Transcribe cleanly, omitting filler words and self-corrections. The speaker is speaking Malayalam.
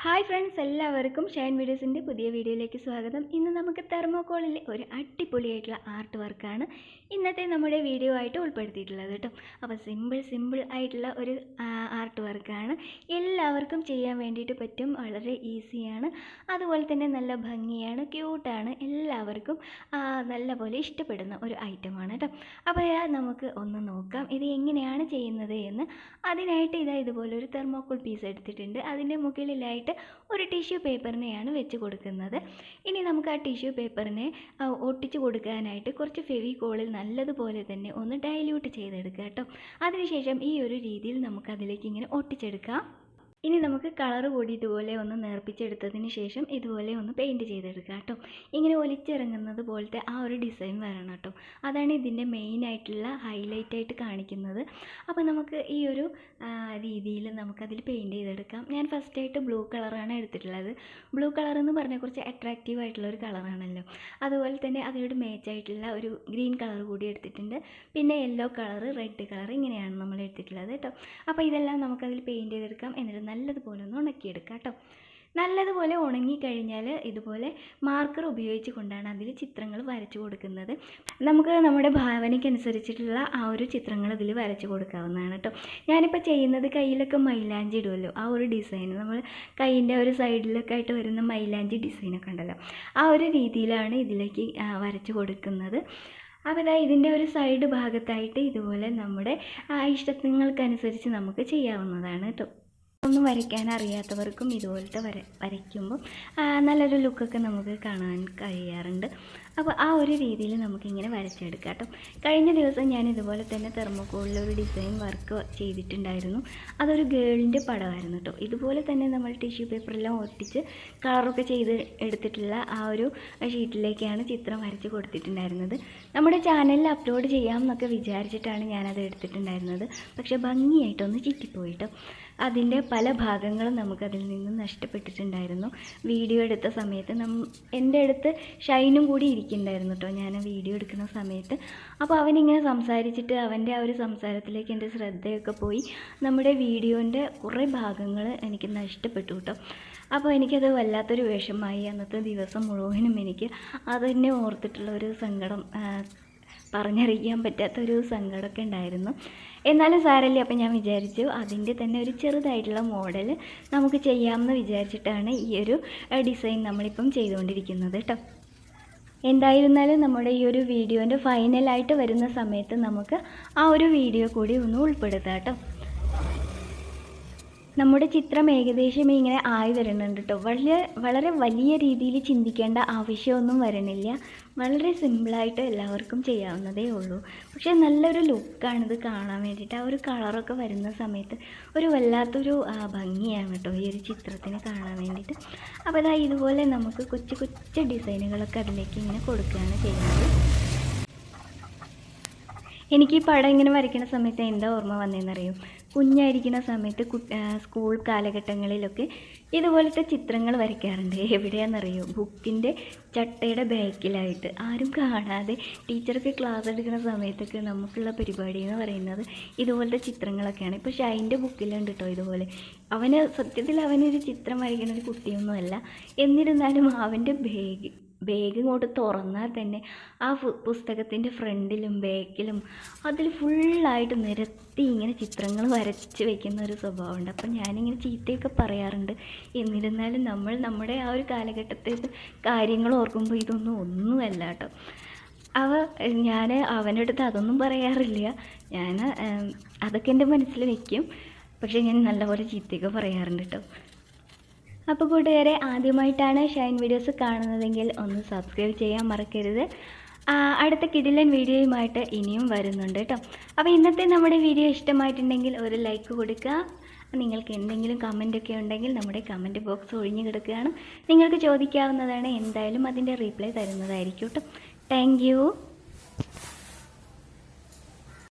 ഹായ് ഫ്രണ്ട്സ്, എല്ലാവർക്കും ഷൈൻ വീഡിയോസിൻ്റെ പുതിയ വീഡിയോയിലേക്ക് സ്വാഗതം. ഇന്ന് നമുക്ക് തെർമോക്കോളിലെ ഒരു അടിപൊളിയായിട്ടുള്ള ആർട്ട് വർക്കാണ് ഇന്നത്തെ നമ്മുടെ വീഡിയോ ആയിട്ട് ഉൾപ്പെടുത്തിയിട്ടുള്ളത് കേട്ടോ. അപ്പോൾ സിമ്പിൾ ആയിട്ടുള്ള ഒരു ആർട്ട് വർക്കാണ്. എല്ലാവർക്കും ചെയ്യാൻ വേണ്ടിയിട്ട് പറ്റും. വളരെ ഈസിയാണ്, അതുപോലെ തന്നെ നല്ല ഭംഗിയാണ്, ക്യൂട്ടാണ്. എല്ലാവർക്കും നല്ലപോലെ ഇഷ്ടപ്പെടുന്ന ഒരു ഐറ്റമാണ് കേട്ടോ. അപ്പോൾ നമുക്ക് ഒന്ന് നോക്കാം ഇത് എങ്ങനെയാണ് ചെയ്യുന്നത് എന്ന്. അതിനായിട്ട് ഇതുപോലൊരു തെർമോക്കോൾ പീസ് എടുത്തിട്ടുണ്ട്. അതിൻ്റെ മുകളിലായിട്ട് ഒരു ടിഷ്യൂ പേപ്പറിനെയാണ് വെച്ച് കൊടുക്കുന്നത്. ഇനി നമുക്ക് ആ ടിഷ്യൂ പേപ്പറിനെ ഒട്ടിച്ച് കൊടുക്കാനായിട്ട് കുറച്ച് ഫെവിക്കോളിൽ നല്ലതുപോലെ തന്നെ ഒന്ന് ഡൈല്യൂട്ട് ചെയ്തെടുക്കുക കേട്ടോ. അതിനുശേഷം ഈ ഒരു രീതിയിൽ നമുക്കതിലേക്ക് ഇങ്ങനെ ഒട്ടിച്ചെടുക്കാം. ഇനി നമുക്ക് കളർ കൂടി ഇതുപോലെ ഒന്ന് നേർപ്പിച്ചെടുത്തതിന് ശേഷം ഇതുപോലെ ഒന്ന് പെയിൻറ്റ് ചെയ്തെടുക്കാം കേട്ടോ. ഇങ്ങനെ ഒലിച്ചിറങ്ങുന്നത് പോലത്തെ ആ ഒരു ഡിസൈൻ വരണം കേട്ടോ. അതാണ് ഇതിൻ്റെ മെയിനായിട്ടുള്ള ഹൈലൈറ്റായിട്ട് കാണിക്കുന്നത്. അപ്പോൾ നമുക്ക് ഈ ഒരു രീതിയിൽ നമുക്കതിൽ പെയിൻറ്റ് ചെയ്തെടുക്കാം. ഞാൻ ഫസ്റ്റായിട്ട് ബ്ലൂ കളറാണ് എടുത്തിട്ടുള്ളത്. ബ്ലൂ കളർ എന്ന് പറഞ്ഞാൽ കുറച്ച് അട്രാക്റ്റീവ് ആയിട്ടുള്ള ഒരു കളറാണല്ലോ. അതുപോലെ തന്നെ അതിനോട് മാച്ചായിട്ടുള്ള ഒരു ഗ്രീൻ കളർ കൂടി എടുത്തിട്ടുണ്ട്. പിന്നെ യെല്ലോ കളർ, റെഡ് കളർ, ഇങ്ങനെയാണ് നമ്മൾ എടുത്തിട്ടുള്ളത് കേട്ടോ. അപ്പോൾ ഇതെല്ലാം നമുക്കതിൽ പെയിൻറ്റ് ചെയ്തെടുക്കാം. എന്നിട്ട് നല്ലതുപോലെ ഒന്ന് ഉണക്കിയെടുക്കാം കേട്ടോ. നല്ലതുപോലെ ഉണങ്ങിക്കഴിഞ്ഞാൽ ഇതുപോലെ മാർക്കർ ഉപയോഗിച്ച് കൊണ്ടാണ് അതിൽ ചിത്രങ്ങൾ വരച്ചു കൊടുക്കുന്നത്. നമുക്ക് നമ്മുടെ ഭാവനയ്ക്കനുസരിച്ചിട്ടുള്ള ആ ഒരു ചിത്രങ്ങൾ ഇതിൽ വരച്ചു കൊടുക്കാവുന്നതാണ് കേട്ടോ. ഞാനിപ്പോൾ ചെയ്യുന്നത് കയ്യിലൊക്കെ മൈലാഞ്ചി ഇടുമല്ലോ, ആ ഒരു ഡിസൈൻ നമ്മൾ കയ്യിൻ്റെ ഒരു സൈഡിലൊക്കെ ആയിട്ട് വരുന്ന മൈലാഞ്ചി ഡിസൈനൊക്കെ ഉണ്ടല്ലോ, ആ ഒരു രീതിയിലാണ് ഇതിലേക്ക് വരച്ചു കൊടുക്കുന്നത്. അപ്പോൾ ഇതിൻ്റെ ഒരു സൈഡ് ഭാഗത്തായിട്ട് ഇതുപോലെ നമ്മുടെ ഇഷ്ടങ്ങൾക്കനുസരിച്ച് നമുക്ക് ചെയ്യാവുന്നതാണ് കേട്ടോ. ഒന്നും വരയ്ക്കാൻ അറിയാത്തവർക്കും ഇതുപോലത്തെ വരയ്ക്കുമ്പോൾ നല്ലൊരു ലുക്കൊക്കെ നമുക്ക് കാണാൻ കഴിയാറുണ്ട്. അപ്പോൾ ആ ഒരു രീതിയിൽ നമുക്കിങ്ങനെ വരച്ചെടുക്കാം കേട്ടോ. കഴിഞ്ഞ ദിവസം ഞാൻ ഇതുപോലെ തന്നെ തെർമോക്കോളിൽ ഒരു ഡിസൈൻ വർക്ക് ചെയ്തിട്ടുണ്ടായിരുന്നു. അതൊരു ഗേളിൻ്റെ പടമായിരുന്നു കേട്ടോ. ഇതുപോലെ തന്നെ നമ്മൾ ടിഷ്യൂ പേപ്പറെല്ലാം ഒട്ടിച്ച് കളറൊക്കെ ചെയ്ത് എടുത്തിട്ടുള്ള ആ ഒരു ഷീറ്റിലേക്കാണ് ചിത്രം വരച്ച് കൊടുത്തിട്ടുണ്ടായിരുന്നത്. നമ്മുടെ ചാനലിൽ അപ്ലോഡ് ചെയ്യാമെന്നൊക്കെ വിചാരിച്ചിട്ടാണ് ഞാനത് എടുത്തിട്ടുണ്ടായിരുന്നത്. പക്ഷേ ഭംഗിയായിട്ടൊന്ന് ചിറ്റിപ്പോയിട്ടോ. അതിൻ്റെ പല ഭാഗങ്ങളും നമുക്കതിൽ നിന്ന് നഷ്ടപ്പെട്ടിട്ടുണ്ടായിരുന്നു. വീഡിയോ എടുത്ത സമയത്ത് എൻ്റെ അടുത്ത് ഷൈനും കൂടി ഇരിക്കുന്നുണ്ടായിരുന്നു കേട്ടോ ഞാൻ വീഡിയോ എടുക്കുന്ന സമയത്ത്. അപ്പോൾ അവനിങ്ങനെ സംസാരിച്ചിട്ട് അവൻ്റെ ആ ഒരു സംസാരത്തിലേക്ക് എൻ്റെ ശ്രദ്ധയൊക്കെ പോയി നമ്മുടെ വീഡിയോൻ്റെ കുറേ ഭാഗങ്ങൾ എനിക്ക് നഷ്ടപ്പെട്ടു കേട്ടോ. അപ്പോൾ എനിക്കത് വല്ലാത്തൊരു വിഷമമായി. അന്നത്തെ ദിവസം മുഴുവനും എനിക്ക് അതുതന്നെ ഓർത്തിട്ടുള്ള ഒരു സങ്കടം, പറഞ്ഞറിയിക്കാൻ പറ്റാത്തൊരു സങ്കടമൊക്കെ ഉണ്ടായിരുന്നു. എന്നാലും സാരമില്ല. അപ്പം ഞാൻ വിചാരിച്ചു അതിൻ്റെ തന്നെ ഒരു ചെറുതായിട്ടുള്ള മോഡൽ നമുക്ക് ചെയ്യാമെന്ന് വിചാരിച്ചിട്ടാണ് ഈ ഒരു ഡിസൈൻ നമ്മളിപ്പം ചെയ്തുകൊണ്ടിരിക്കുന്നത് കേട്ടോ. എന്തായിരുന്നാലും നമ്മുടെ ഈ ഒരു വീഡിയോൻ്റെ ഫൈനലായിട്ട് വരുന്ന സമയത്ത് നമുക്ക് ആ ഒരു വീഡിയോ കൂടി ഒന്ന് ഉൾപ്പെടുത്താം കേട്ടോ. നമ്മുടെ ചിത്രം ഏകദേശം ഇങ്ങനെ ആയി വരുന്നുണ്ട് കേട്ടോ. വളരെ വലിയ രീതിയിൽ ചിന്തിക്കേണ്ട ആവശ്യമൊന്നും വരണില്ല. വളരെ സിമ്പിളായിട്ട് എല്ലാവർക്കും ചെയ്യാവുന്നതേ ഉള്ളൂ. പക്ഷേ നല്ലൊരു ലുക്കാണിത് കാണാൻ വേണ്ടിയിട്ട്. ആ ഒരു കളറൊക്കെ വരുന്ന സമയത്ത് ഒരു വല്ലാത്തൊരു ഭംഗിയാണ് കേട്ടോ ഈ ഒരു ചിത്രത്തിന് കാണാൻ വേണ്ടിയിട്ട്. അപ്പോൾ ഇതുപോലെ നമുക്ക് കൊച്ചു ഡിസൈനുകളൊക്കെ അതിലേക്ക് ഇങ്ങനെ കൊടുക്കുകയാണ് ചെയ്യുന്നത്. എനിക്ക് ഈ പടം ഇങ്ങനെ വരയ്ക്കുന്ന സമയത്ത് എന്താ ഓർമ്മ വന്നതെന്നറിയും? കുഞ്ഞായിരിക്കുന്ന സമയത്ത് സ്കൂൾ കാലഘട്ടങ്ങളിലൊക്കെ ഇതുപോലത്തെ ചിത്രങ്ങൾ വരയ്ക്കാറുണ്ട്. എവിടെയാണെന്നറിയോ? ബുക്കിൻ്റെ ചട്ടയുടെ ബാക്കിലായിട്ട്, ആരും കാണാതെ. ടീച്ചർക്ക് ക്ലാസ് എടുക്കുന്ന സമയത്തൊക്കെ നമുക്കുള്ള പരിപാടി എന്ന് പറയുന്നത് ഇതുപോലത്തെ ചിത്രങ്ങളൊക്കെയാണ്. ഇപ്പോൾ ഷൈൻ്റെ ബുക്കിലുണ്ട് കേട്ടോ ഇതുപോലെ. സത്യത്തിൽ അവനൊരു ചിത്രം വരയ്ക്കുന്ന ഒരു കുട്ടിയൊന്നുമല്ല. എന്നിരുന്നാലും അവൻ്റെ ബാഗ് ഇങ്ങോട്ട് തുറന്നാൽ തന്നെ ആ പുസ്തകത്തിൻ്റെ ഫ്രണ്ടിലും ബാക്കിലും അതിൽ ഫുള്ളായിട്ട് നിരത്തി ഇങ്ങനെ ചിത്രങ്ങൾ വരച്ച് വയ്ക്കുന്ന ഒരു സ്വഭാവമുണ്ട്. അപ്പം ഞാനിങ്ങനെ ചീത്തയൊക്കെ പറയാറുണ്ട്. എന്നിരുന്നാലും നമ്മുടെ ആ ഒരു കാലഘട്ടത്തെ കാര്യങ്ങൾ ഓർക്കുമ്പോൾ ഒന്നുമല്ല കേട്ടോ. ഞാൻ അവൻ്റെ അടുത്ത് അതൊന്നും പറയാറില്ല. ഞാൻ അതൊക്കെ എൻ്റെ മനസ്സിൽ വയ്ക്കും. പക്ഷേ ഞാൻ നല്ലപോലെ ചീത്തയൊക്കെ പറയാറുണ്ട് കേട്ടോ. അപ്പോൾ കൂട്ടുകാരെ, ആദ്യമായിട്ടാണ് ഷൈൻ വീഡിയോസ് കാണുന്നതെങ്കിൽ ഒന്ന് സബ്സ്ക്രൈബ് ചെയ്യാൻ മറക്കരുത്. അടുത്ത കിടിലൻ വീഡിയോയുമായിട്ട് ഇനിയും വരുന്നുണ്ട് കേട്ടോ. അപ്പോൾ ഇന്നത്തെ നമ്മുടെ വീഡിയോ ഇഷ്ടമായിട്ടുണ്ടെങ്കിൽ ഒരു ലൈക്ക് കൊടുക്കുക. നിങ്ങൾക്ക് എന്തെങ്കിലും കമൻറ്റൊക്കെ ഉണ്ടെങ്കിൽ നമ്മുടെ കമൻറ്റ് ബോക്സ് ഒഴിഞ്ഞു കിടക്കുകയാണ്. നിങ്ങൾക്ക് ചോദിക്കാവുന്നതാണ്. എന്തായാലും അതിൻ്റെ റീപ്ലൈ തരുന്നതായിരിക്കും കേട്ടോ. Thank you.